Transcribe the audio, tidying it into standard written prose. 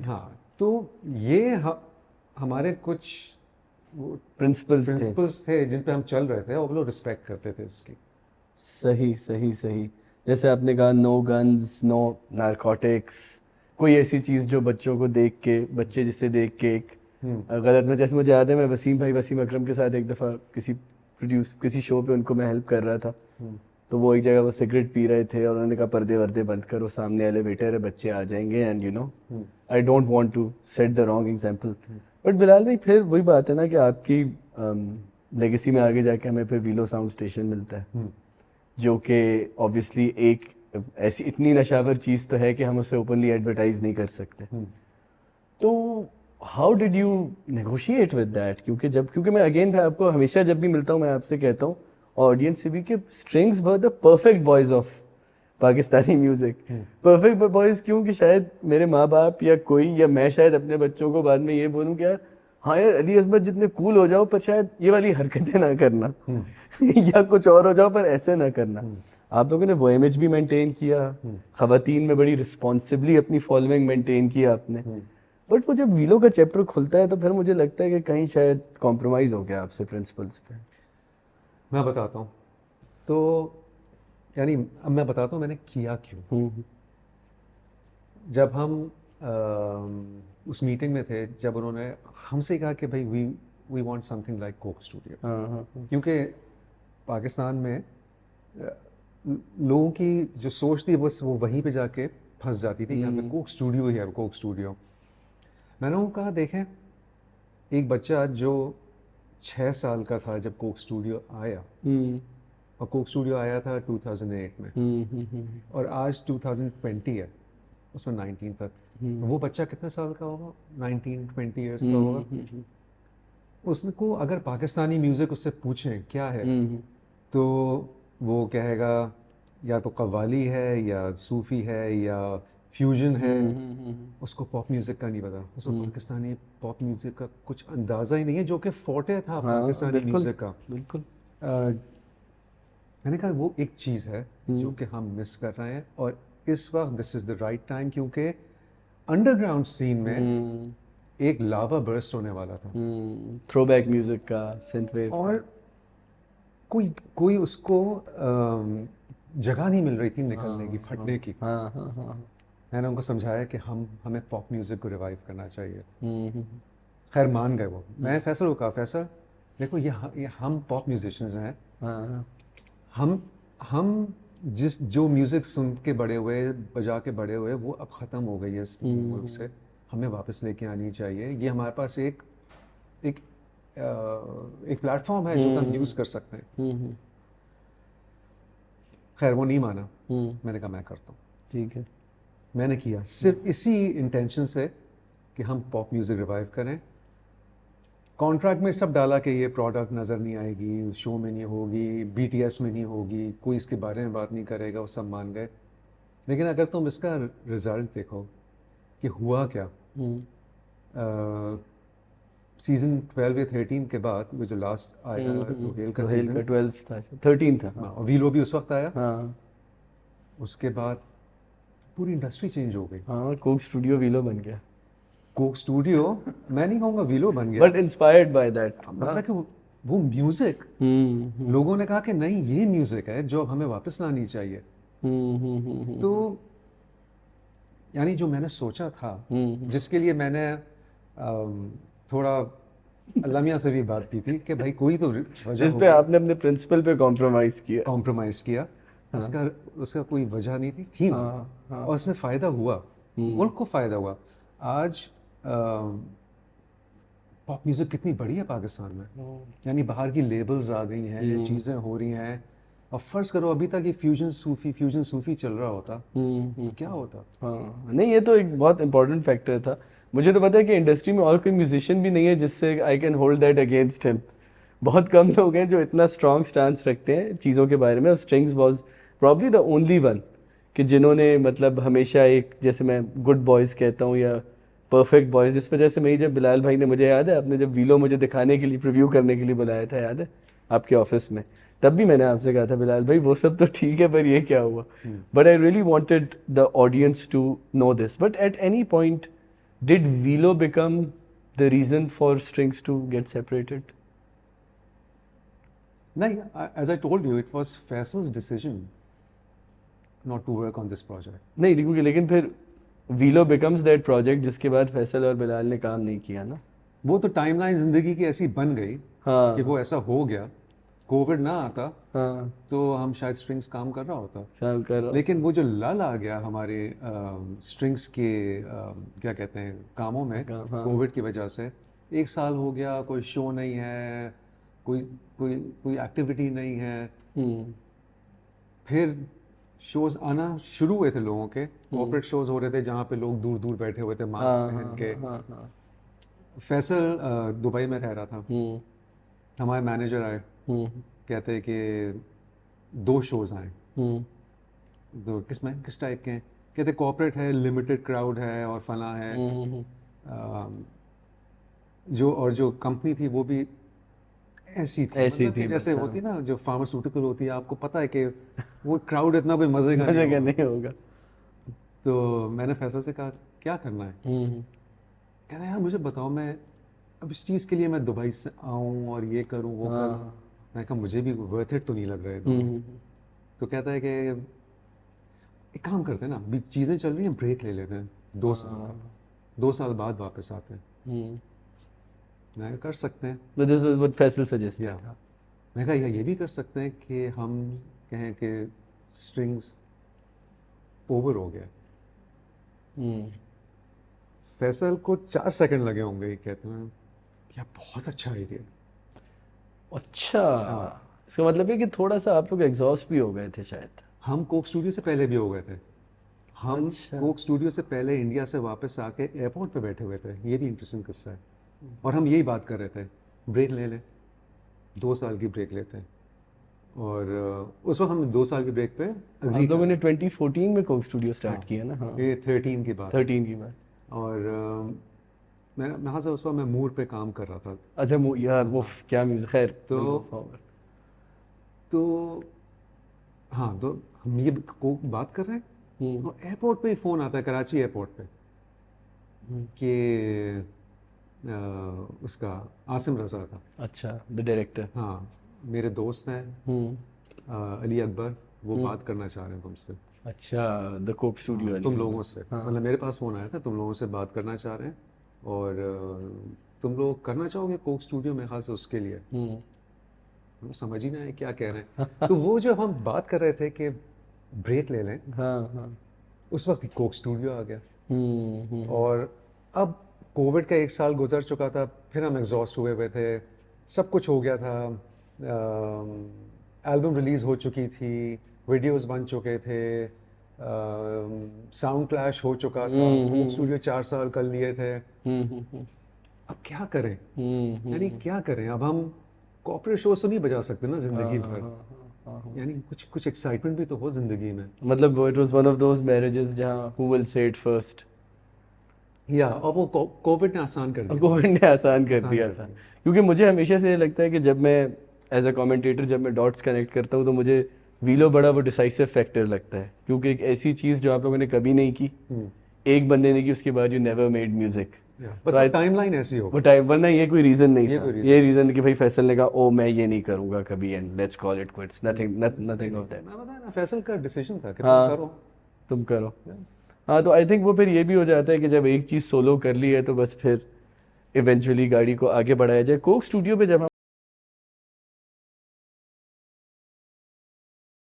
हाँ, तो ये हमारे कुछ प्रिंसिपल्स थे जिन पे हम चल रहे थे और वो लोग रिस्पेक्ट करते थे उसकी। सही सही सही। जैसे आपने कहा नो गन्स, नो नारकोटिक्स, कोई ऐसी चीज़ जो बच्चों को देख के, बच्चे जिसे देख के एक गलत में, जैसे मुझे याद है मैं वसीम अकरम के साथ एक दफ़ा किसी शो पे उनको मैं हेल्प कर रहा था, तो वो एक जगह वो सिगरेट पी रहे थे और उन्होंने कहा पर्दे वर्दे बंद करो, सामने एलिवेटर है, बच्चे आ जाएंगे, and you know I don't want to set the wrong example. But Bilal भाई फिर वही बात है ना कि आपकी लेगेसी में आगे जाके हमें फिर वीलो साउंड स्टेशन मिलता है, जो कि ऑब्वियसली एक ऐसी इतनी नशावर चीज़ तो है कि हम उसे ओपनली एडवर्टाइज नहीं कर सकते। तो how did you negotiate with that? क्योंकि मैं अगेन भाई आपको हमेशा जब भी मिलता हूँ मैं आपसे कहता हूँ ऑडियंस से भी कि strings were the perfect boys of Pakistani music. Perfect boys क्यों? कि शायद मेरे माँ बाप या कोई या मैं शायद अपने बच्चों को बाद में ये बोलूँ कि यार हाँ यार अली अज़मत जितने कूल हो जाओ पर शायद ये वाली हरकतें ना करना या कुछ और हो जाओ पर ऐसे ना करना। आप लोगों ने वो इमेज भी मेंटेन किया, खवातीन में बड़ी रिस्पॉन्सिबली अपनी फॉलोइंग मेंटेन किया आपने। बट वो जब वीलो का चैप्टर खुलता है तो फिर मुझे लगता है कि कहीं शायद कॉम्प्रोमाइज़ हो गया आपसे प्रिंसिपल्स पे। मैं बताता हूँ, तो यानी अब मैं बताता हूँ मैंने किया क्यों। जब हम उस मीटिंग में थे, जब उन्होंने हमसे कहा कि भाई we want something like Coke Studio, क्योंकि पाकिस्तान में लोगों की जो सोच थी बस वो वहीं पे जाके फंस जाती थी कि यहाँ पे कोक स्टूडियो ही है, कोक स्टूडियो। मैंने उनको कहा देखें, एक बच्चा जो 6 साल का था जब कोक स्टूडियो आया, और कोक स्टूडियो आया था 2008 में, और आज 2020 है, उसमें 19 तक, तो वो बच्चा कितने साल का होगा? 19-20 ईयर्स का होगा। उसको अगर पाकिस्तानी म्यूज़िक उससे पूछें क्या है, तो वो कहेगा या तो कव्वाली है या सूफ़ी है या फ्यूजन है। उसको पॉप म्यूज़िक का नहीं पता, उसको पाकिस्तानी पॉप म्यूज़िक का कुछ अंदाज़ा ही नहीं है, जो कि फोर्टे था पाकिस्तानी म्यूज़िक का। बिल्कुल। मैंने कहा वो एक चीज़ है जो कि हम मिस कर रहे हैं, और इस वक्त this is the right time, क्योंकि अंडरग्राउंड सीन में एक लावा बर्स्ट होने वाला था, थ्रोबैक म्यूजिक का, सिंथवेव, और कोई उसको जगह नहीं मिल रही थी निकलने की, फटने की। मैंने उनको समझाया कि हमें पॉप म्यूज़िक को रिवाइव करना चाहिए। खैर मान गए वो। मैंने फैसल को कहा फैसल देखो ये हम पॉप म्यूजिशियंस हैं, हम जो म्यूज़िक सुन के बड़े हुए, बजा के बड़े हुए, वो अब ख़त्म हो गई है इस मुल्क से, हमें वापस लेके आनी चाहिए। ये हमारे पास एक प्लेटफॉर्म है जो हम यूज़ कर सकते हैं। खैर वो नहीं माना। मैंने कहा मैं करता हूँ। ठीक है। मैंने किया सिर्फ इसी इंटेंशन से कि हम पॉप म्यूज़िक रिवाइव करें। कॉन्ट्रैक्ट में सब डाला कि ये प्रोडक्ट नज़र नहीं आएगी, शो में नहीं होगी, BTS में नहीं होगी, कोई इसके बारे में बात नहीं करेगा, वो सब मान गए। लेकिन अगर तुम इसका रिज़ल्ट देखो कि हुआ क्या, सीज़न 12 या 13 के बाद वो जो लास्ट आया रोहेल का सीज़न 12 था, 13 था, और वीलो भी उस वक्त आया। हाँ। उसके बाद पूरी इंडस्ट्री चेंज हो गई। हाँ, कोक स्टूडियो वीलो बन गया। कोक स्टूडियो मैं नहीं कहूँगा वीलो बन गया, बट इंस्पायर्ड बाय दैट। मतलब कि वो म्यूजिक लोगों ने कहा कि नहीं ये म्यूजिक है जो हमें वापस लानी चाहिए। तो यानी जो मैंने सोचा था, जिसके लिए मैंने थोड़ा अल्लाह मियां से भी बात की थी कि भाई कोई तो वजह, जिस पे आपने अपने प्रिंसिपल पे कॉम्प्रोमाइज किया, उसका कोई वजह नहीं थी ना। और उससे फ़ायदा हुआ, मुल्क को फ़ायदा हुआ। आज पॉप म्यूज़िक कितनी बड़ी है पाकिस्तान में, यानी बाहर की लेबल्स आ गई हैं, चीज़ें हो रही हैं। और फ़र्ज़ करो अभी तक ये फ्यूजन सूफ़ी चल रहा होता तो क्या होता। नहीं, ये तो एक बहुत इंपॉर्टेंट फैक्टर था। मुझे तो पता है कि इंडस्ट्री में और कोई म्यूजिशियन भी नहीं है जिससे I can hold that against him. बहुत कम लोग हैं जो इतना स्ट्रॉन्ग स्टांस रखते हैं चीज़ों के बारे में। Strings was probably the only one कि जिन्होंने मतलब हमेशा एक, जैसे मैं गुड बॉयज़ कहता हूँ या परफेक्ट बॉयज़, इस वजह से मैं जब बिलाल भाई ने, मुझे याद है आपने जब वीलो मुझे दिखाने के लिए, प्रीव्यू करने के लिए बुलाया था, याद है आपके ऑफिस में, तब भी मैंने आपसे कहा था बिलाल भाई वो सब तो ठीक है पर ये क्या हुआ। But I really wanted the audience to know this. But at any point Did Velo become the reason for Strings to get separated? नहीं, as I told you, it was Faisal's decision not to work on this project. नहीं, क्योंकि लेकिन फिर Velo becomes that project जिसके बाद फैसल और बिलाल ने काम नहीं किया ना। वो तो टाइमलाइन जिंदगी की ऐसी बन गई हाँ कि वो ऐसा हो गया। कोविड ना आता हाँ, तो हम शायद स्ट्रिंग्स काम कर रहा होता। शाम कर रहा लेकिन वो जो लल आ गया हमारे स्ट्रिंग्स के क्या कहते हैं कामों में हाँ। कोविड की वजह से, 1 साल हो गया, कोई शो नहीं है, कोई कोई कोई एक्टिविटी नहीं है। फिर शोज आना शुरू हुए थे लोगों के, कॉर्पोरेट शोज हो रहे थे जहाँ पे लोग दूर दूर बैठे हुए थे मास्क पहन के। हाँ, फैसल दुबई में रह रहा था, हमारे मैनेजर आए, कहते कि 2 शोज आए। तो किस टाइप के हैं? कहते कॉर्पोरेट है, लिमिटेड क्राउड है और फला है। जो कंपनी थी वो भी ऐसी थी, मतलब थी, जैसे बस, होती ना जो फार्मास्यूटिकल होती है, आपको पता है कि वो क्राउड इतना कोई मजे का मजे नहीं का होगा। नहीं होगा। तो मैंने फैसल से कहा क्या करना है? कहता यार मुझे बताओ, मैं अब इस चीज़ के लिए मैं दुबई से आऊँ और ये करूँ वो करूँ। मैंने कहा मुझे भी वर्थ इट तो नहीं लग रहा है। तो कहता है कि एक काम करते हैं ना, अभी चीज़ें चल रही हैं, ब्रेक ले लेते हैं 2 साल, 2 साल बाद वापस आते हैं। मैं कर सकते हैं। But this is what Faisal suggested. या मैं कहा ये भी कर सकते हैं कि हम कहें कि स्ट्रिंग्स ओवर हो गया। फैसल को 4 सेकंड लगे होंगे, ये कहते हैं यार बहुत अच्छा आइडिया। अच्छा, इसका मतलब है कि थोड़ा सा आप लोग एग्जॉस्ट भी हो गए थे शायद। हम कोक स्टूडियो से पहले भी हो गए थे। हम अच्छा। कोक स्टूडियो से पहले इंडिया से वापस आके एयरपोर्ट पे बैठे हुए थे। ये भी इंटरेस्टिंग किस्सा है। और हम यही बात कर रहे थे, ब्रेक ले लें, 2 साल की ब्रेक लेते हैं। और उस वक्त हमने 2 साल की ब्रेक पे हम लोगों ने 2014 में कोक स्टूडियो स्टार्ट किया ना। हाँ, ये 13 की बात। 13 की बात। और मैं यहाँ से उस वक्त मैं मूड पे काम कर रहा था। अच्छा यार वो क्या म्यूजिक, खैर तो हाँ, तो हम ये कोक बात कर रहे हैं और एयरपोर्ट पे ही फ़ोन आता है, कराची एयरपोर्ट पे, कि उसका आसिम रज़ा का। अच्छा, द डायरेक्टर। हाँ, मेरे दोस्त हैं अली अकबर, वो बात करना चाह रहे हैं तुमसे। अच्छा, द कोक स्टूडियो तुम लोगों से, मतलब मेरे पास फ़ोन आया था, तुम लोगों से बात करना चाह रहे हैं और तुम लोग करना चाहोगे कोक स्टूडियो में, खास उसके लिए। हम समझ ही ना है क्या कह रहे हैं। तो वो जो हम बात कर रहे थे कि ब्रेक ले लें, हाँ, उस वक्त कोक स्टूडियो आ गया। और अब कोविड का 1 साल गुजर चुका था, फिर हम एग्जॉस्ट हुए हुए थे, सब कुछ हो गया था, एल्बम रिलीज़ हो चुकी थी, वीडियोस बन चुके थे, साउंड क्लैश हो चुका था, कोक स्टूडियो 4 साल कर लिए थे। अब क्या करें, यानी क्या करें? अब हम कॉर्पोरेट शोज तो नहीं बजा सकते ना जिंदगी भर, यानी कुछ एक्साइटमेंट भी तो हो जिंदगी में। मतलब वो it was one of those marriages जहां who will say it first. या और वो कोविड ने आसान कर दिया। कोविड ने आसान कर दिया था, क्योंकि मुझे हमेशा से लगता है कि जब मैं एज अ कमेंटेटर जब मैं डॉट्स कनेक्ट करता हूँ तो मुझे वीलो बड़ा वो डिसाइसिव फैक्टर लगता है, क्योंकि एक ऐसी चीज़ जो आप लोगों ने कभी नहीं की, एक बंदे ने की, उसके बाद यू नेवर मेड म्यूजिक। बस टाइमलाइन ऐसी हो, वो टाइम, वरना ये कोई रीज़न नहीं था। ये रीज़न कि भाई फैसल ने कहा ओ मैं ये नहीं करूँगा कभी and let's call it quits, nothing of that. मैं बताया ना, फैसल का डिसीजन था कि तुम करो। हाँ, तो आई थिंक वो फिर ये भी हो जाता है कि जब एक चीज़ सोलो कर ली है तो बस फिर इवेंचुअली गाड़ी को आगे बढ़ाया जाए। कोक स्टूडियो पे जब हम